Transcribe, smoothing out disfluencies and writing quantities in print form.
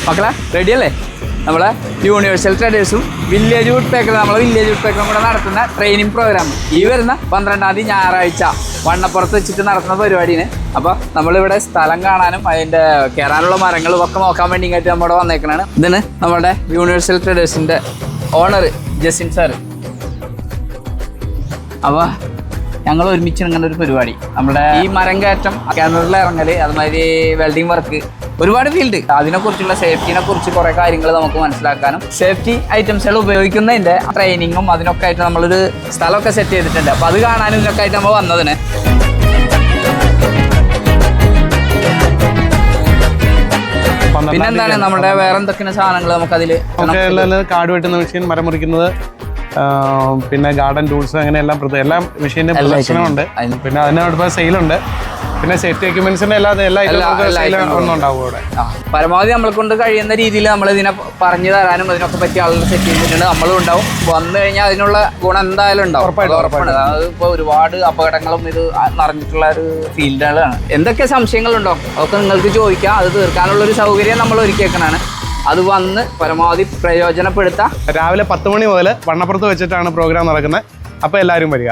മക്കളെ റെഡിയല്ലേ? നമ്മളെ യൂണിവേഴ്സൽ ട്രേഡേഴ്സും വില്ലേജ് വുഡ് പേക്കറും നമ്മളെ വില്ലേജ് വുഡ് പേക്കറും കൂടെ നടത്തുന്ന ട്രെയിനിങ് പ്രോഗ്രാം ഈ വരുന്ന 12-ാം തീയതി ഞായറാഴ്ച വണ്ണപ്പുറത്ത് വെച്ചിട്ട് നടത്തുന്ന പരിപാടിയാണ്. അപ്പോൾ നമ്മളിവിടെ സ്ഥലം കാണാനും അതിൻ്റെ കയറാനുള്ള മരങ്ങളും ഒക്കെ നോക്കാൻ വേണ്ടിയിട്ട് നമ്മുടെ വന്നേക്കണാണ്. ഇതിന് നമ്മുടെ യൂണിവേഴ്സൽ ട്രേഡേഴ്സിൻ്റെ ഓണർ ജസിൻ സാറ്. അപ്പോൾ ഞങ്ങൾ ഒരുമിച്ച് ഇങ്ങനെ ഒരു പരിപാടി, നമ്മുടെ ഈ മരം കയറ്റം, കിണറിൽ ഇറങ്ങൽ, അതുമാതിരി വെൽഡിങ് വർക്ക്, ഒരുപാട് ഫീൽഡ്, അതിനെക്കുറിച്ചുള്ള സേഫ്റ്റിനെ കുറിച്ച് കുറേ കാര്യങ്ങൾ നമുക്ക് മനസ്സിലാക്കാനും സേഫ്റ്റി ഐറ്റംസുകൾ ഉപയോഗിക്കുന്നതിൻ്റെ ട്രെയിനിങ്ങും അതിനൊക്കെ ആയിട്ട് നമ്മളൊരു സ്ഥലമൊക്കെ സെറ്റ് ചെയ്തിട്ടുണ്ട്. അപ്പോൾ അത് കാണാനും ഇതിനൊക്കെ ആയിട്ട് നമ്മൾ വന്നതിന്. പിന്നെന്താണ് നമ്മുടെ വേറെ എന്തൊക്കെയാണ് സാധനങ്ങൾ നമുക്കതിൽ? കാട് വെട്ടുന്ന മെഷീൻ, മരം മുറിക്കുന്നത്, പിന്നെ ഗാർഡൻ ടൂൾസ്, അങ്ങനെ എല്ലാ മെഷീൻ്റെ പ്രദർശനമുണ്ട്. പിന്നെ അതിനോടൊപ്പം സെയിലുണ്ട്. പിന്നെ സേഫ്റ്റി എക്യുപ്മെന്റ്സിന്റെ എല്ലാ ഉണ്ടാവും അവിടെ. പരമാവധി നമ്മളെ കൊണ്ട് കഴിയുന്ന രീതിയിൽ നമ്മൾ ഇതിനെ പറഞ്ഞു തരാനും അതിനൊക്കെ പറ്റിയ ആളുകൾ സെറ്റ് ചെയ്തിട്ടുണ്ട്. നമ്മളും ഉണ്ടാവും. വന്നു കഴിഞ്ഞാൽ അതിനുള്ള ഗുണം എന്തായാലും ഉണ്ടാവും. ഉറപ്പാണ്. അത് ഇപ്പോൾ ഒരുപാട് അപകടങ്ങളും ഇത് നിറഞ്ഞിട്ടുള്ള ഒരു ഫീൽഡുകളാണ്. എന്തൊക്കെ സംശയങ്ങളുണ്ടോ അതൊക്കെ നിങ്ങൾക്ക് ചോദിക്കാം. അത് തീർക്കാനുള്ള ഒരു സൗകര്യം നമ്മൾ ഒരുക്കിയേക്കണാണ്. അത് വന്ന് പരമാവധി പ്രയോജനപ്പെടുത്താം. രാവിലെ 10 മണി മുതൽ വണ്ണപ്പുറത്ത് വെച്ചിട്ടാണ് പ്രോഗ്രാം നടക്കുന്നത്. അപ്പോൾ എല്ലാവരും വരിക.